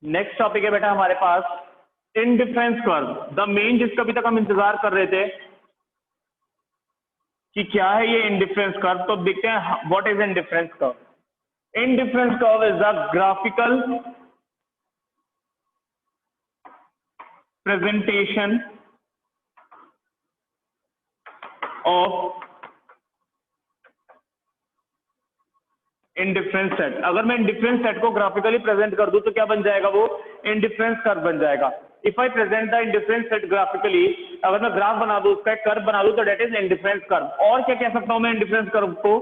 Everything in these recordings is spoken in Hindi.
नेक्स्ट टॉपिक है बेटा हमारे पास इंडिफरेंस कर्व, द मेन, जिसका अभी तक हम इंतजार कर रहे थे कि क्या है ये इंडिफरेंस कर्व। तो देखते हैं what is indifference curve. Indifference curve is the graphical presentation of indifference set. अगर मैं इंडिफरेंस सेट को ग्राफिकली प्रेजेंट कर दूं तो क्या बन जाएगा, वो इंडिफरेंस कर्व बन जाएगा। If I present the indifference set graphically, अगर मैं ग्राफ बना दूं, उसका एक कर्व बना दूं, तो डेट इज इंडिफरेंस कर्व। और क्या कह सकता हूं मैं इंडिफरेंस कर्व को,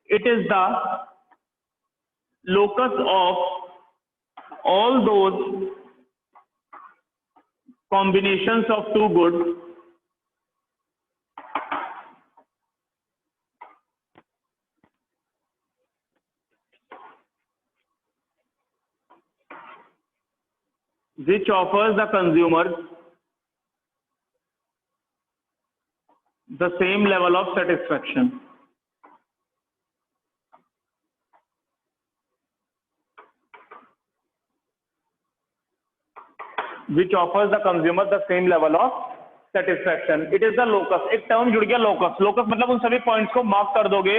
it is the locus of all those combinations of two goods which offers the consumer the same level of satisfaction. Which offers the consumer the same level of satisfaction. It is the locus. एक टर्म जुड़ गया locus. Locus मतलब उन सभी पॉइंट्स को मार्क कर दोगे,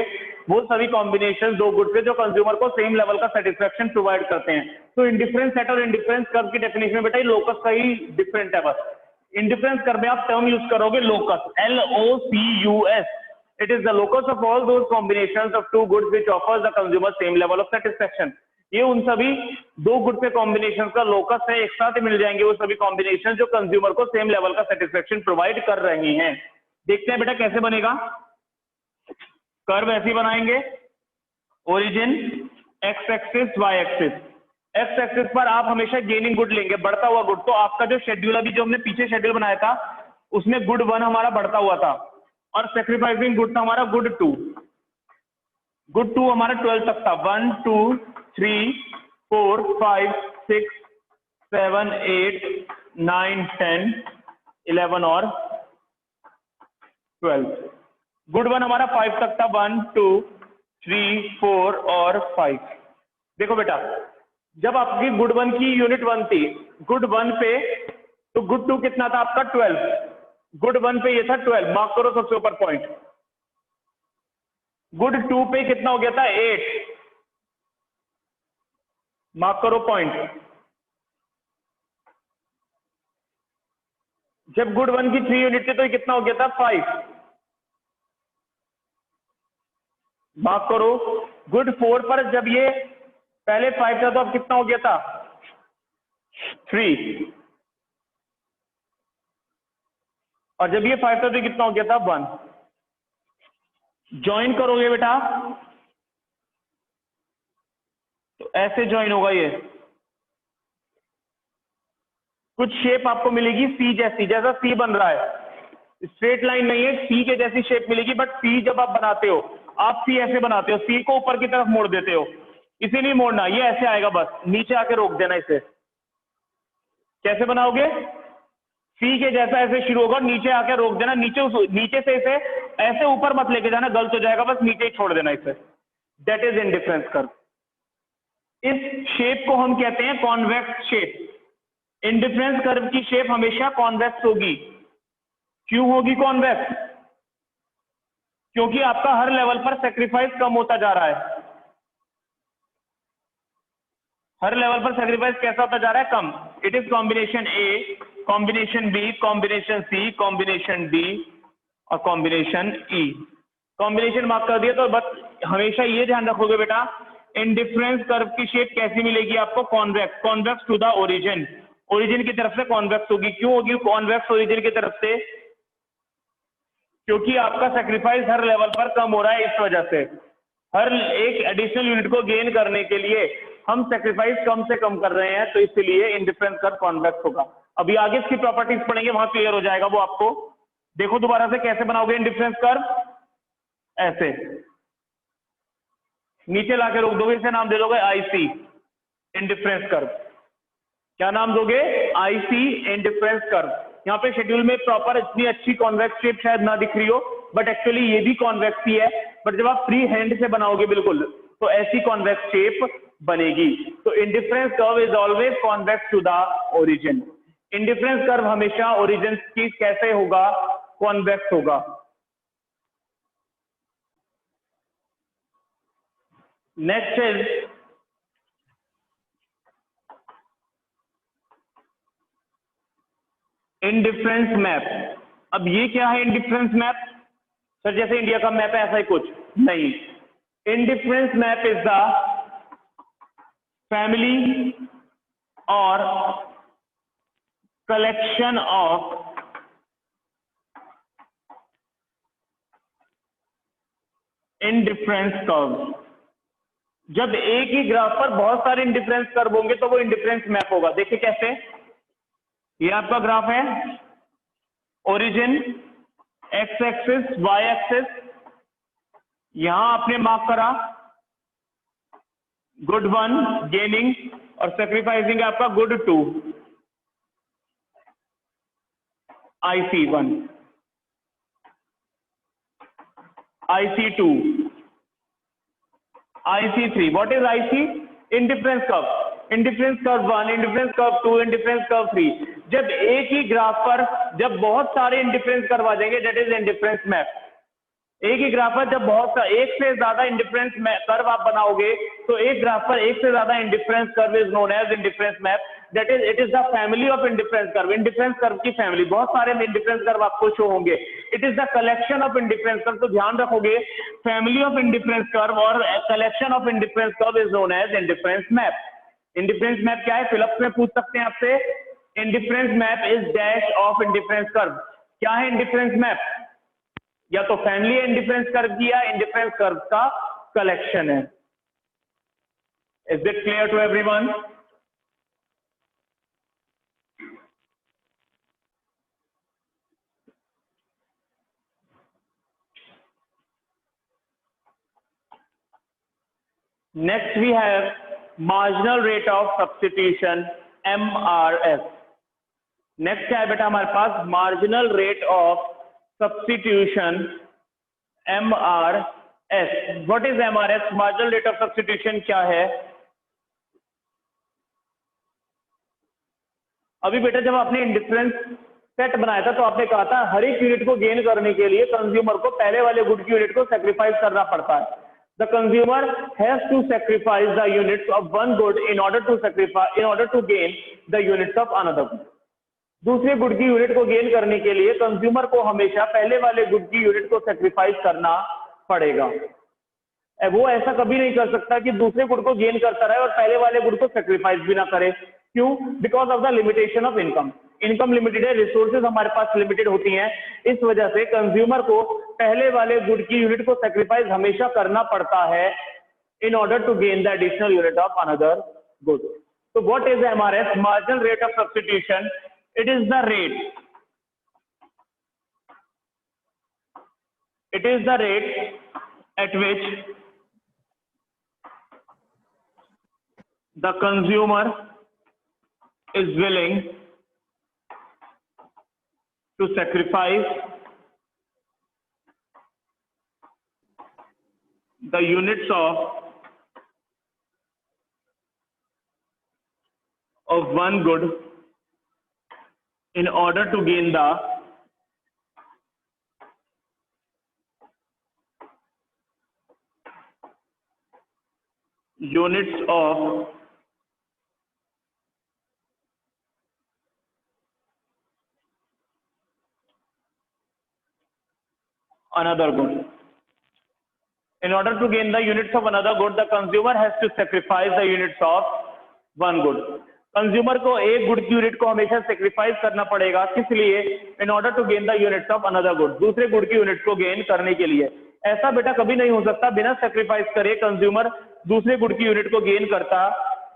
वो सभी कॉम्बिनेशन दो गुड के जो कंज्यूमर को सेम लेवल का सेटिस्फेक्शन प्रोवाइड करते हैं। तो इंडिफरेंस सेट और इंडिफरेंस कर्व की डेफिनेशन में बेटा ये लोकस का ही डिफरेंट है बस। इंडिफरेंस कर्व में आप टर्म यूज करोगे locus, LOCUS. It is the locus of all those combinations of two goods which offers the consumer same level of satisfaction. ये उन सभी दो गुड के कॉम्बिनेशन का लोकस है, एक साथ मिल जाएंगे वो सभी कॉम्बिनेशन जो कंज्यूमर को सेम लेवल का सेटिस्फेक्शन प्रोवाइड कर रही हैं। देखते हैं बेटा कैसे बनेगा। कर्व ऐसे बनाएंगे, origin X axis Y axis. X axis पर आप हमेशा गेनिंग गुड लेंगे, बढ़ता हुआ गुड। तो आपका जो शेड्यूल अभी जो हमने पीछे शेड्यूल बनाया था उसमें गुड 1 हमारा बढ़ता हुआ था और सेक्रीफाइसिंग गुड था हमारा गुड 2। गुड 2 हमारा 12 तक था। 1 2 3 4 5 6 7 8 9 10 11 और 12। गुड 1 हमारा 5 तक था। 1 2 3 4 और 5। देखो बेटा, जब आपकी गुड 1 की यूनिट 1 थी, गुड 1 पे तो गुड 2 कितना था आपका 12, गुड 1 पे ये था 12, मार्क करो सबसे ऊपर पॉइंट। गुड 2 पे कितना हो गया था 8, मार्क करो पॉइंट। जब गुड 1 की 3 यूनिट थी तो ये कितना हो गया था 5, मार्क करो। गुड 4 पर जब ये पहले 5 था तो अब कितना हो गया था 3, और जब ये 5 था तो कितना हो गया था 1। ज्वाइन करोगे बेटा तो ऐसे ज्वाइन होगा। ये कुछ शेप आपको मिलेगी सी जैसी, जैसा सी बन रहा है, स्ट्रेट लाइन नहीं है, सी के जैसी शेप मिलेगी। बट सी जब आप बनाते हो, आप सी ऐसे बनाते हो, सी को ऊपर की तरफ मोड़ देते हो, इसे नहीं मोड़ना, ये ऐसे आएगा, बस नीचे आके रोक देना इसे। कैसे बनाओगे, सी के जैसा ऐसे शुरू होगा, नीचे आके रोक देना, नीचे से इसे ऐसे ऊपर मत लेके जाना, गलत हो जाएगा, बस नीचे ही छोड़ देना इसे। That is indifference curve. इस शेप को हम कहते हैं कॉन्वेक्स शेप। इंडिफरेंस कर्व की शेप हमेशा कॉन्वेक्स होगी। क्यों होगी कॉन्वेक्स? क्योंकि आपका हर लेवल पर सेक्रीफाइस कम होता जा रहा है। हर लेवल पर सेक्रीफाइस कैसा होता जा रहा है, कम। It is combination A, combination B, combination C, combination D और कॉम्बिनेशन ई। कॉम्बिनेशन मार्क कर दिया। तो बस हमेशा ये ध्यान रखोगे बेटा, इंडिफरेंस कर्व की शेप कैसी मिलेगी आपको, convex, convex to the origin. Origin की तरफ से कॉन्वेक्स होगी। क्यों होगी कॉन्वेक्स ओरिजिन की तरफ से? क्योंकि आपका सेक्रीफाइस हर लेवल पर कम हो रहा है। इस वजह से हर एक एडिशनल यूनिट को गेन करने के लिए हम सेक्रीफाइस कम से कम कर रहे हैं, तो इसलिए इंडिफरेंस कर्व कॉन्वेक्स होगा। अभी आगे इसकी प्रॉपर्टीज पढ़ेंगे, वहां क्लियर हो जाएगा वो आपको। देखो दोबारा से कैसे बनाओगे इंडिफरेंस कर्व, ऐसे नीचे लाके रोक दोगे, इसे नाम दे दोगे आईसी, इंडिफरेंस कर्व। क्या नाम दोगे, आईसी इंडिफरेंस कर्व। यहाँ पे शेड्यूल में प्रॉपर इतनी अच्छी कॉन्वेक्स शेप शायद ना दिख रही हो, बट एक्चुअली ये भी कॉन्वेक्स ही है। बट जब आप फ्री हैंड से बनाओगे बिल्कुल, तो ऐसी कॉन्वेक्स शेप बनेगी। तो indifference curve is always convex to the origin. Indifference curve हमेशा ओरिजिन की कैसे होगा, कॉन्वेक्स होगा। Next is indifference map. अब ये क्या है इंडिफरेंस मैप? सर जैसे इंडिया का मैप है ऐसा ही कुछ नहीं। Indifference map is the family और कलेक्शन ऑफ इंडिफरेंस कर्व। जब एक ही ग्राफ पर बहुत सारे इंडिफरेंस कर्व होंगे तो वो इंडिफरेंस मैप होगा। देखिए कैसे, ये आपका ग्राफ है, origin, X axis, Y axis, यहां आपने मार्क करा गुड 1 गेनिंग और सेक्रीफाइसिंग आपका good 2, IC1, IC2, IC3। What is IC? Indifference curve. Indifference curve 1, indifference curve 2, indifference curve 3। जब एक ही ग्राफ पर जब बहुत सारे इंडिफरेंस कर्व आ जाएंगे, दैट इज इंडिफरेंस मैप। एक ही ग्राफ पर जब एक से ज्यादा इंडिफरेंस कर्व आप बनाओगे तो एक ग्राफ पर एक से ज्यादा indifference curve is known as indifference map. That is it is the family of indifference curve. Indifference curve की फैमिली, बहुत सारे इंडिफरेंस कर्व आपको शो होंगे। It is the collection of indifference curve. तो ध्यान रखोगे, फैमिली ऑफ इंडिफरेंस कर्व और collection of indifference curve is known as indifference map. Indifference map क्या है? फिलअप में पूछ सकते हैं आपसे, indifference map is dash of indifference curve. क्या है इंडिफरेंस मैप? या तो फैमिली इंडिफरेंस कर्व की या इंडिफरेंस कर्व का कलेक्शन है। Is it clear to everyone? Next we have marginal rate of substitution, MRS। Next क्या है बेटा हमारे पास? Marginal rate of substitution, MRS। What is MRS? Marginal rate of substitution क्या है? अभी बेटा जब आपने इंडिफरेंस सेट बनाया था तो आपने कहा था हर एक यूनिट को गेन करने के लिए कंज्यूमर को पहले वाले गुड की यूनिट को सेक्रीफाइस करना पड़ता है। The consumer has to sacrifice the units of one good in order to gain the units of another good. दूसरे गुड की यूनिट को गेन करने के लिए कंज्यूमर को हमेशा पहले वाले गुड की यूनिट को सेक्रीफाइस करना पड़ेगा। वो ऐसा कभी नहीं कर सकता कि दूसरे गुड को गेन करता रहे और पहले वाले गुड को सेक्रीफाइस भी ना करे। क्यों? Because of the limitation of income. Income limited है, रिसोर्सेज हमारे पास लिमिटेड होती हैं, इस वजह से कंज्यूमर को पहले वाले गुड की यूनिट को सेक्रीफाइस हमेशा करना पड़ता है in order to gain the additional unit of another good. तो what is MRS? Marginal rate of substitution. It is the rate at which the consumer is willing to sacrifice the units of one good in order to gain the units of another good. In order to gain the units of another good, the consumer has to sacrifice the units of one good. Consumer को एक गुड की यूनिट को हमेशा सेक्रीफाइस करना पड़ेगा। किस लिए? In order to gain the units of another good. दूसरे गुड की यूनिट को गेन करने के लिए। ऐसा बेटा कभी नहीं हो सकता बिना सेक्रीफाइस करे कंज्यूमर दूसरे गुड की यूनिट को गेन करता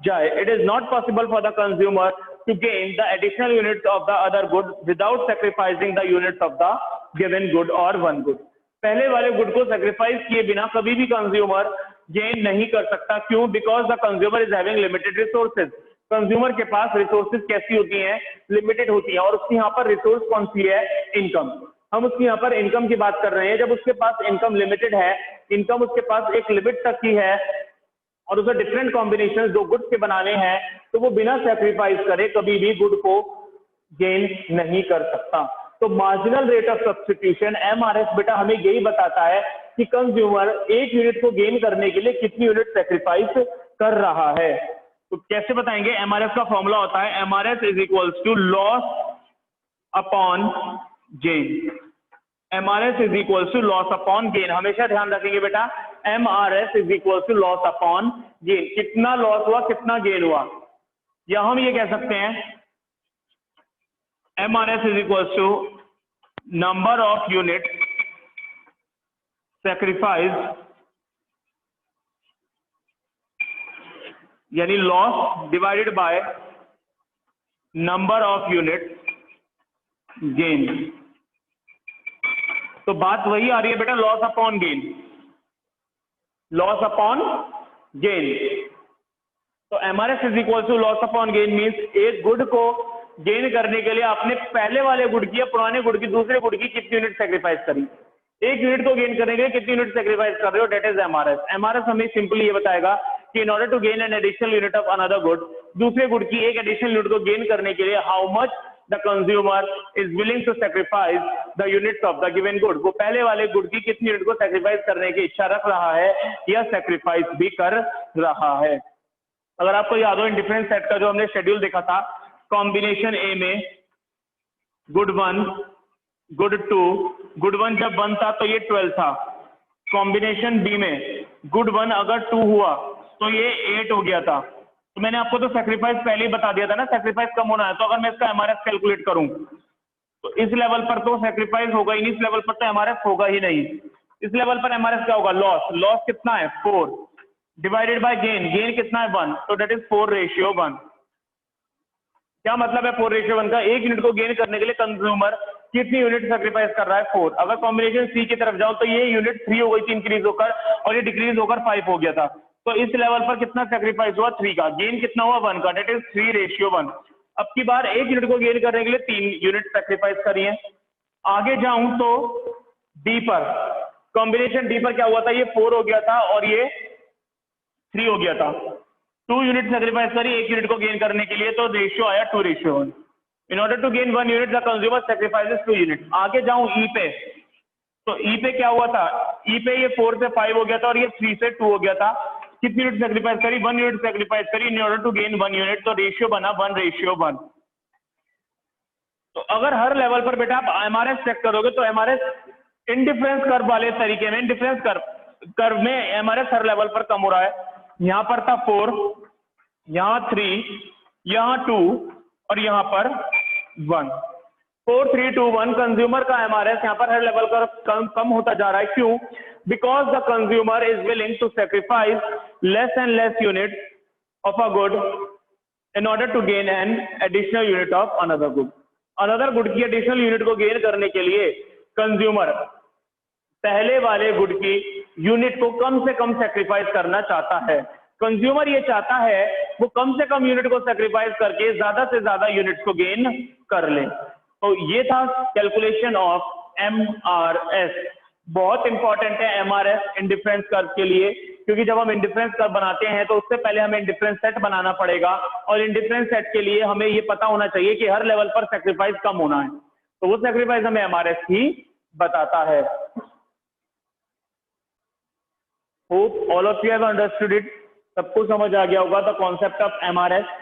जाए। It is not possible for the consumer to gain the additional units of the other good without sacrificing the units of the given good और वन गुड। पहले वाले गुड को सेक्रीफाइस किए बिना कभी भी कंज्यूमर गेन नहीं कर सकता। क्यों? Because the consumer is having limited resources. Consumer के पास रिसोर्सेज कैसी होती हैं? लिमिटेड होती हैं। और उसकी यहाँ पर रिसोर्स कौन सी है? इनकम। हम उसकी यहाँ पर इनकम की बात कर रहे हैं। जब उसके पास इनकम लिमिटेड है, इनकम उसके पास एक लिमिट तक की है, और उसे डिफरेंट कॉम्बिनेशन जो गुड्स के बनाने हैं, तो वो बिना सेक्रीफाइस करे कभी भी गुड को गेन नहीं कर सकता। तो marginal rate of substitution MRS बेटा हमें यही बताता है कि कंज्यूमर एक यूनिट को गेन करने के लिए कितनी यूनिट सेक्रीफाइस कर रहा है। तो कैसे बताएंगे? MRS का फॉर्मूला होता है MRS is equals to loss upon gain. MRS is equals to loss upon gain. हमेशा ध्यान रखेंगे बेटा, MRS is equals to loss upon gain. कितना लॉस हुआ कितना गेन हुआ, या हम ये कह सकते हैं MRS is equals to number of unit sacrifice, यानी loss divided by number of unit gain. तो बात वही आ रही है बेटा, loss upon gain, loss upon gain. तो MRS is equal to loss upon gain means एक गुड को गेन करने के लिए आपने पहले वाले गुड की या पुराने गुड की दूसरे गुड की कितनी यूनिट सेक्रीफाइस करी। एक यूनिट को गेन करने के लिए कितनी यूनिट सेक्रीफाइस कर रहे हो, डेट इज MRS। MRS हमें सिंपली ये बताएगा कि in order to gain an additional unit of another good, दूसरे गुड की एक एडिशनल यूनिट को गेन करने के लिए how much the consumer is willing to sacrifice the units of the given good. वो पहले वाले गुड की कितनी यूनिट को सेक्रीफाइस करने की इच्छा रख रहा है या सेक्रीफाइस भी कर रहा है। अगर आपको याद हो इंडिफरेंस सेट का जो हमने शेड्यूल देखा था, कॉम्बिनेशन ए में गुड 1 गुड 2, गुड 1 जब 1 था तो ये 12 था। कॉम्बिनेशन बी में गुड 1 अगर 2 हुआ तो ये 8 हो गया था। तो मैंने आपको तो सेक्रीफाइस पहले ही बता दिया था ना, सेक्रीफाइस कम होना है। तो अगर मैं इसका MRS कैलकुलेट करूं तो इस लेवल पर तो सेक्रीफाइस होगा ही नहीं, इस लेवल पर तो MRS होगा ही नहीं। इस लेवल पर MRS क्या होगा, लॉस। लॉस कितना है 4 डिवाइडेड बाय गेन, गेन कितना है 1, तो डेट इज 4:1। क्या मतलब है 4:1 का? एक यूनिट को गेन करने के लिए कंज्यूमर कितनी यूनिट सेक्रीफाइस कर रहा है 4। अगर कॉम्बिनेशन सी की तरफ जाओ तो ये यूनिट 3 हो गई थी इंक्रीज होकर, और ये डिक्रीज होकर 5 हो गया था। तो इस लेवल पर कितना सेक्रीफाइस हुआ 3 का, गेन कितना हुआ 1 का, डेट इज 3:1। अब की बार एक यूनिट को गेन करने के लिए 3 यूनिट सेक्रीफाइस करी है। आगे जाऊं तो डी पर, कॉम्बिनेशन डी पर क्या हुआ था, ये 4 हो गया था और ये 3 हो गया था। 2 यूनिट सेक्रीफाइस करी एक यूनिट को गेन करने के लिए, तो रेशियो आया 2:1। In order to gain 1 unit the consumer sacrifices 2 unit. आगे जाऊं ई पे, तो ई पे क्या हुआ था, ई पे ये 4 से 5 हो गया था और ये 3 से 2 हो गया था। कितनी यूनिट सेक्रीफाइस करी, 1 यूनिट सेक्रीफाइस करी in order to gain 1 unit, तो रेशियो बना 1:1। तो अगर हर लेवल पर बेटा आप MRS चेक करोगे तो MRS इंडिफरेंस कर्व वाले तरीके में, इंडिफरेंस कर्व में MRS हर लेवल पर कम हो रहा है। यहां पर था 4, यहां 3, यहां 2 और यहां पर 1। 4 3 2 1 कंज्यूमर का MRS यहां पर हर लेवल पर कम होता जा रहा है। क्यों? Because the consumer is willing to sacrifice less and less unit of a good in order to gain an additional unit of another good. Another good की एडिशनल यूनिट को गेन करने के लिए कंज्यूमर पहले वाले गुड की यूनिट को कम से कम सेक्रीफाइस करना चाहता है। कंज्यूमर ये चाहता है वो कम से कम यूनिट को सेक्रीफाइस करके ज्यादा से ज्यादा यूनिट्स को गेन कर ले। तो ये था कैलकुलेशन ऑफ MRS। बहुत इंपॉर्टेंट है MRS इंडिफरेंस कर्व के लिए, क्योंकि जब हम इंडिफरेंस कर्व बनाते हैं तो उससे पहले हमें इंडिफरेंस सेट बनाना पड़ेगा, और इंडिफरेंस सेट के लिए हमें ये पता होना चाहिए कि हर लेवल पर सेक्रीफाइस कम होना है। तो वो सेक्रीफाइस हमें MRS ही बताता है। Hope all of you have understood it. सबको समझ आ गया होगा the concept of MRS।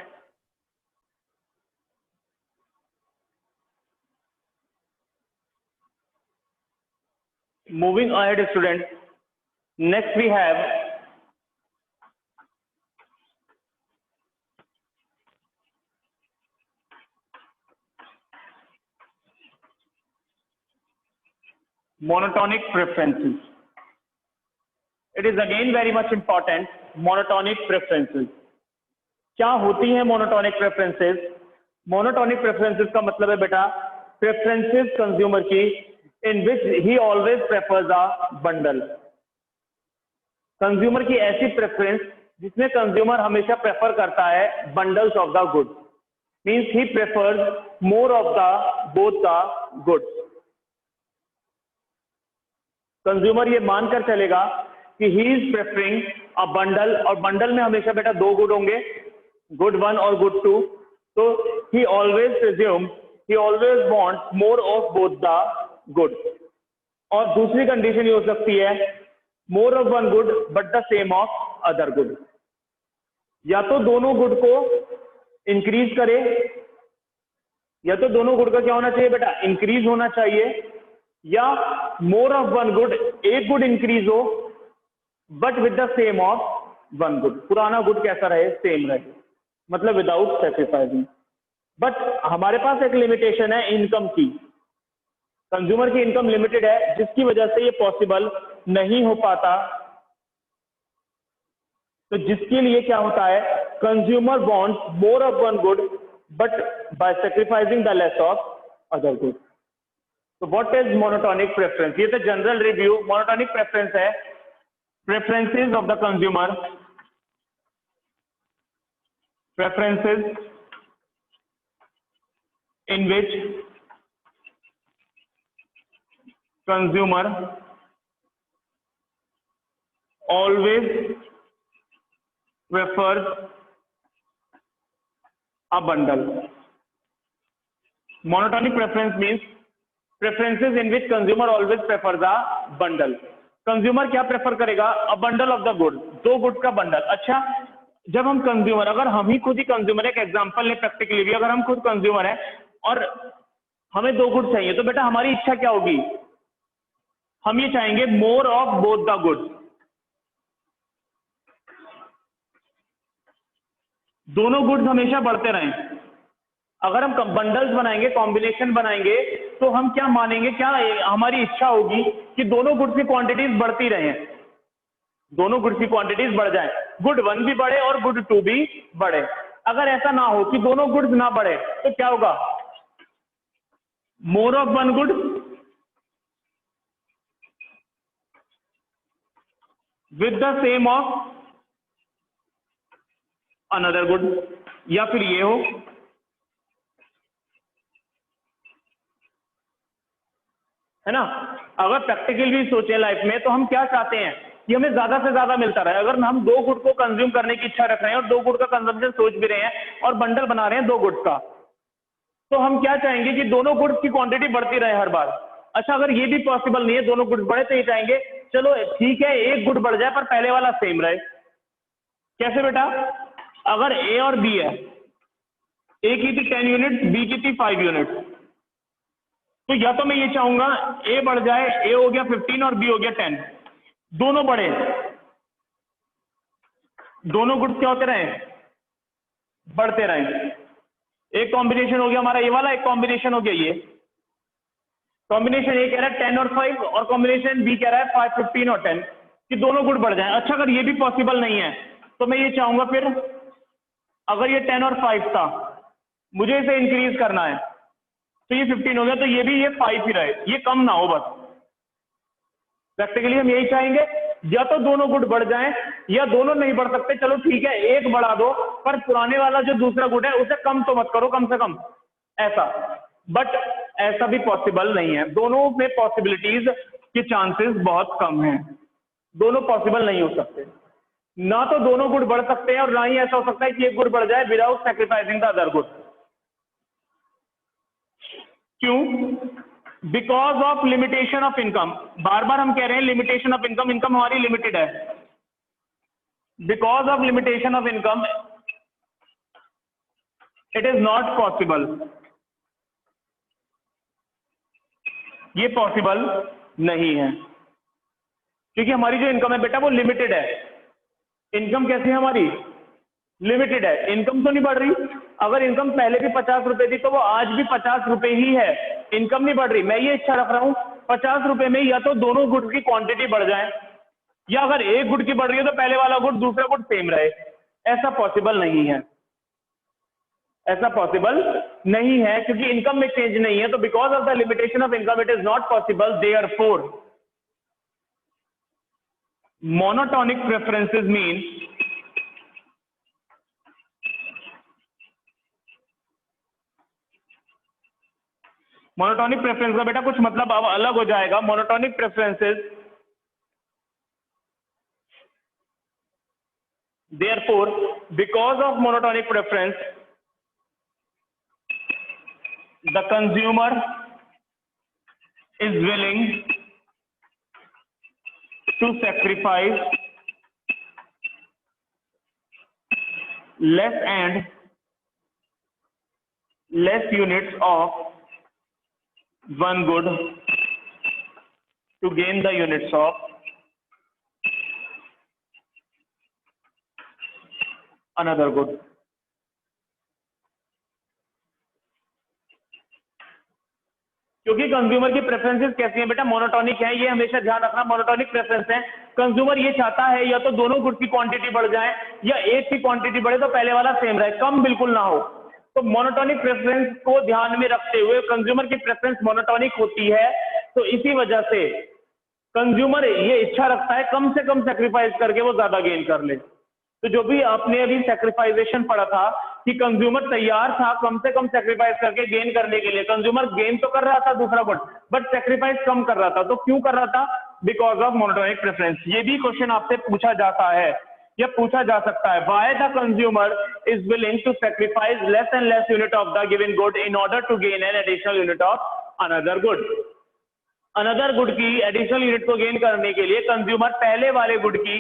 Moving ahead students, next we have monotonic preferences. It is again very much important, monotonic preferences. क्या होती है monotonic preferences? Monotonic preferences का मतलब है बेटा preferences consumer की in which he always prefers a bundle. Consumer की ऐसी प्रेफरेंस जिसमें कंज्यूमर हमेशा प्रेफर करता है bundles of the good, means he prefers more of the both the goods. Consumer ये मानकर चलेगा कि he is preferring a bundle, और बंडल में हमेशा बेटा दो गुड होंगे, गुड 1 और गुड 2। तो ही always presume, he always wants more of both the good. और दूसरी कंडीशन ये हो सकती है more of one good but the same of other good. या तो दोनों गुड को इंक्रीज करे, या तो दोनों गुड का क्या होना चाहिए बेटा, इंक्रीज होना चाहिए, या मोर ऑफ वन गुड, एक गुड इंक्रीज हो but with the same of one good, पुराना गुड कैसा रहे, सेम रहे, मतलब विदाउट सैक्रिफाइसिंग। बट हमारे पास एक लिमिटेशन है इनकम की, कंज्यूमर की इनकम लिमिटेड है, जिसकी वजह से ये पॉसिबल नहीं हो पाता। तो जिसके लिए क्या होता है, consumer wants more of one good but by sacrificing the less of other good. तो व्हाट इज मोनोटोनिक प्रेफरेंस? ये तो जनरल रिव्यू। मोनोटोनिक प्रेफरेंस है preferences of the consumer, preferences in which consumer always prefers a bundle. Monotonic preference means preferences in which consumer always prefers a bundle. Consumer क्या प्रेफर करेगा? A bundle of the good, दो गुड का बंडल। अच्छा, जब हम कंज्यूमर, अगर हम ही खुद ही कंज्यूमर, एक एग्जांपल ले प्रैक्टिकली भी, अगर हम खुद कंज्यूमर है और हमें दो गुड चाहिए, तो बेटा हमारी इच्छा क्या होगी? हम ये चाहेंगे more of both the good, दोनों गुड्स हमेशा बढ़ते रहें। अगर हम बंडल्स बनाएंगे, कॉम्बिनेशन बनाएंगे, तो हम क्या मानेंगे, क्या हमारी इच्छा होगी कि दोनों गुड्स की क्वांटिटीज बढ़ती रहें, दोनों गुड्स की क्वांटिटीज बढ़ जाए, गुड 1 भी बढ़े और गुड 2 भी बढ़े। अगर ऐसा ना हो कि दोनों गुड्स ना बढ़े, तो क्या होगा? More of one good with the same of another good, या फिर ये हो, है ना। अगर प्रैक्टिकल भी सोचे लाइफ में, तो हम क्या चाहते हैं कि हमें ज्यादा से ज्यादा मिलता रहे। अगर हम दो गुड को कंज्यूम करने की इच्छा रख रहे हैं और दो गुड का कंजम्पशन सोच भी रहे हैं और बंडल बना रहे हैं दो गुड का, तो हम क्या चाहेंगे कि दोनों गुड्स की क्वांटिटी बढ़ती रहे हर बार। अच्छा, अगर ये भी पॉसिबल नहीं है, दोनों गुड्स बढ़े, तो ये चाहेंगे चलो ठीक है एक गुड बढ़ जाए पर पहले वाला सेम रहे। कैसे बेटा? अगर ए और बी है, ए की थी 10 यूनिट, बी की थी 5 यूनिट, तो या तो मैं ये चाहूंगा ए बढ़ जाए, ए हो गया 15 और बी हो गया 10, दोनों बढ़े, दोनों गुड्स क्या होते रहे? बढ़ते रहे। एक कॉम्बिनेशन हो गया हमारा ये वाला, एक कॉम्बिनेशन हो गया ये। कॉम्बिनेशन ए कह रहा है 10 और 5, और कॉम्बिनेशन बी कह रहा है 5, 15 और 10, कि दोनों गुड बढ़ जाए। अच्छा, अगर ये भी पॉसिबल नहीं है, तो मैं ये चाहूंगा फिर, अगर ये 10 और 5 था, मुझे इसे इंक्रीज करना है, तो ये 15 हो गया, तो ये भी ये 5 ही रहे, ये कम ना हो बस। प्रैक्टिकली हम यही चाहेंगे, या तो दोनों गुड बढ़ जाएं, या दोनों नहीं बढ़ सकते, चलो ठीक है एक बढ़ा दो, पर पुराने वाला जो दूसरा गुड है उसे कम तो मत करो कम से कम, ऐसा। बट ऐसा भी पॉसिबल नहीं है, दोनों में पॉसिबिलिटीज के चांसेस बहुत कम हैं, दोनों पॉसिबल नहीं हो सकते। ना तो दोनों गुड बढ़ सकते हैं, और ना ही ऐसा हो सकता है कि एक गुड बढ़ जाए without sacrificing the other good. क्यों? Because of limitation of income. बार बार हम कह रहे हैं लिमिटेशन ऑफ इनकम, इनकम हमारी लिमिटेड है। Because of limitation of income it is not possible, ये पॉसिबल नहीं है, क्योंकि हमारी जो इनकम है बेटा वो लिमिटेड है। इनकम कैसे है हमारी? लिमिटेड है, इनकम तो नहीं बढ़ रही। अगर इनकम पहले भी 50 रुपए थी, तो वो आज भी 50 रुपए ही है, इनकम नहीं बढ़ रही। मैं ये इच्छा रख रहा हूं 50 रुपए में या तो दोनों गुड की क्वांटिटी बढ़ जाए, या अगर एक गुड की बढ़ रही है तो पहले वाला गुड दूसरा गुड सेम रहे। ऐसा पॉसिबल नहीं है, ऐसा पॉसिबल नहीं है, क्योंकि इनकम में चेंज नहीं है। तो because of the limitation of income it is not possible, therefore monotonic preferences mean monotonic preference का बेटा कुछ मतलब अब अलग हो जाएगा। Monotonic preferences because of monotonic preference, the consumer is willing to sacrifice less and less units of one good to gain the units of another good. क्योंकि कंज्यूमर की प्रेफरेंसेस कैसी हैं बेटा, मोनोटॉनिक है, ये हमेशा ध्यान रखना, मोनोटॉनिक प्रेफरेंस है। कंज्यूमर ये चाहता है या तो दोनों गुड्स की क्वांटिटी बढ़ जाए या एक की क्वांटिटी बढ़े तो पहले वाला सेम रहे, कम बिल्कुल ना हो। तो मोनोटॉनिक प्रेफरेंस को ध्यान में रखते हुए कंज्यूमर की प्रेफरेंस मोनोटॉनिक होती है, तो इसी वजह से कंज्यूमर ये इच्छा रखता है कम से कम सेक्रीफाइस करके वो ज्यादा गेन कर ले। तो जो भी आपने अभी सेक्रीफाइजेशन पढ़ा था कि कंज्यूमर तैयार था कम से कम सेक्रीफाइस करके गेन करने के लिए, कंज्यूमर गेन तो कर रहा था दूसरा गुड, बट सेक्रीफाइस कम कर रहा था। तो क्यों कर रहा था? Because of monotonic preference. ये भी क्वेश्चन आपसे पूछा जाता है या पूछा जा सकता है, why the consumer is willing to sacrifice less and less unit of the given good in order to gain an additional unit of another good. Another good की एडिशनल यूनिट को गेन करने के लिए कंज्यूमर पहले वाले गुड की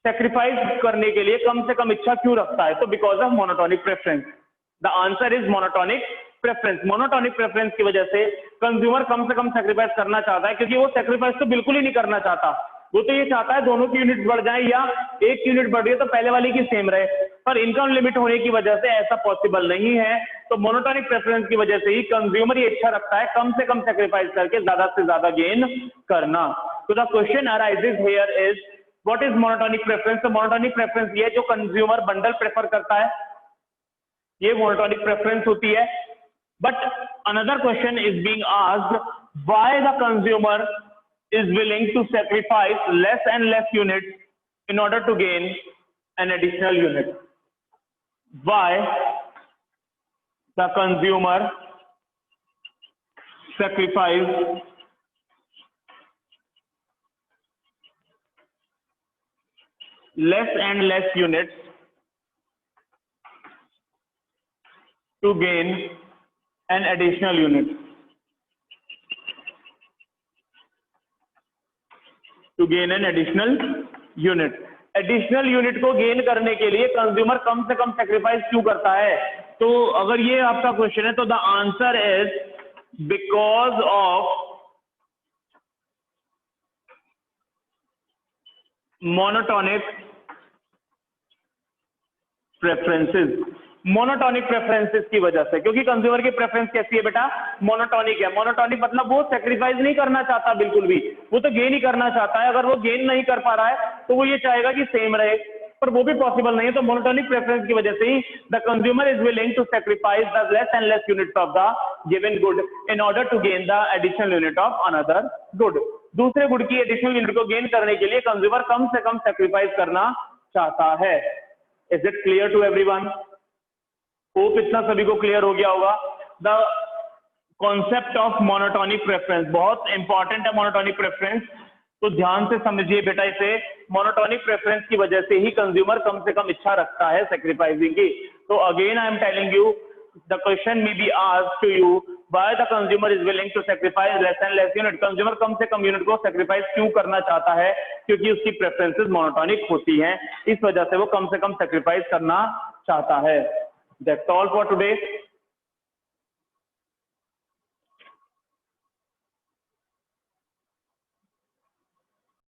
सेक्रीफाइस करने के लिए कम से कम इच्छा क्यों रखता है? तो because of monotonic preference. The answer is monotonic preference. Monotonic preference की वजह से कंज्यूमर कम से कम सेक्रीफाइस करना चाहता है, क्योंकि वो सेक्रीफाइस तो बिल्कुल ही नहीं करना चाहता। वो तो ये चाहता है दोनों की यूनिट बढ़ जाए या एक यूनिट बढ़ रही है तो पहले वाली की सेम रहे, पर इनकम लिमिट होने की वजह से ऐसा पॉसिबल नहीं है। तो मोनोटॉनिक प्रेफरेंस की वजह से ही कंज्यूमर ये इच्छा रखता है कम से कम सेक्रीफाइस करके ज्यादा से ज्यादा गेन करना। तो the question arises here is what is monotonic preference? तो मोनोटॉनिक प्रेफरेंस ये जो कंज्यूमर बंडल प्रेफर करता है, ये मोनोटॉनिक प्रेफरेंस होती है। But another question is being asked, why the consumer is willing to sacrifice less and less units in order to gain an additional unit? Why the consumer sacrifice less and less units to gain an additional unit? To gain an additional unit. Additional unit को गेन करने के लिए कंज्यूमर कम से कम सेक्रीफाइस क्यों करता है? तो अगर ये आपका क्वेश्चन है तो the answer is because of monotonic preferences. Monotonic preferences की वजह से, क्योंकि कंज्यूमर की प्रेफरेंस कैसी है बेटा? मोनोटॉनिक है। मोनोटॉनिक मतलब वो सेक्रीफाइस नहीं करना चाहता बिल्कुल भी, वो तो गेन ही करना चाहता है। अगर वो गेन नहीं कर पा रहा है तो वो ये चाहेगा कि सेम रहे, पर वो भी पॉसिबल नहीं है। तो मोनोटॉनिक प्रेफरेंस की वजह से ही the consumer is willing to sacrifice the less and less units of the given good in order to gain the additional unit of another good. दूसरे गुड की एडिशनल यूनिट को गेन करने के लिए कंज्यूमर कम से कम सेक्रीफाइस करना चाहता है। Is it clear to everyone? Hope इतना सभी को क्लियर हो गया होगा। The concept of monotonic preference बहुत इंपॉर्टेंट है। मोनोटॉनिक प्रेफरेंस तो ध्यान से समझिए बेटा इसे। मोनोटॉनिक प्रेफरेंस की वजह से ही कंज्यूमर कम से कम इच्छा रखता है सेक्रीफाइसिंग की। तो again I am telling you, the question may be asked to you, why the consumer is willing to sacrifice less and less unit. Consumer कम से कम यूनिट को सेक्रीफाइस क्यों करना चाहता है? क्योंकि उसकी प्रेफरेंसेस मोनोटॉनिक होती हैं, इस वजह से वो कम से कम सेक्रीफाइस करना चाहता है। That's all for today.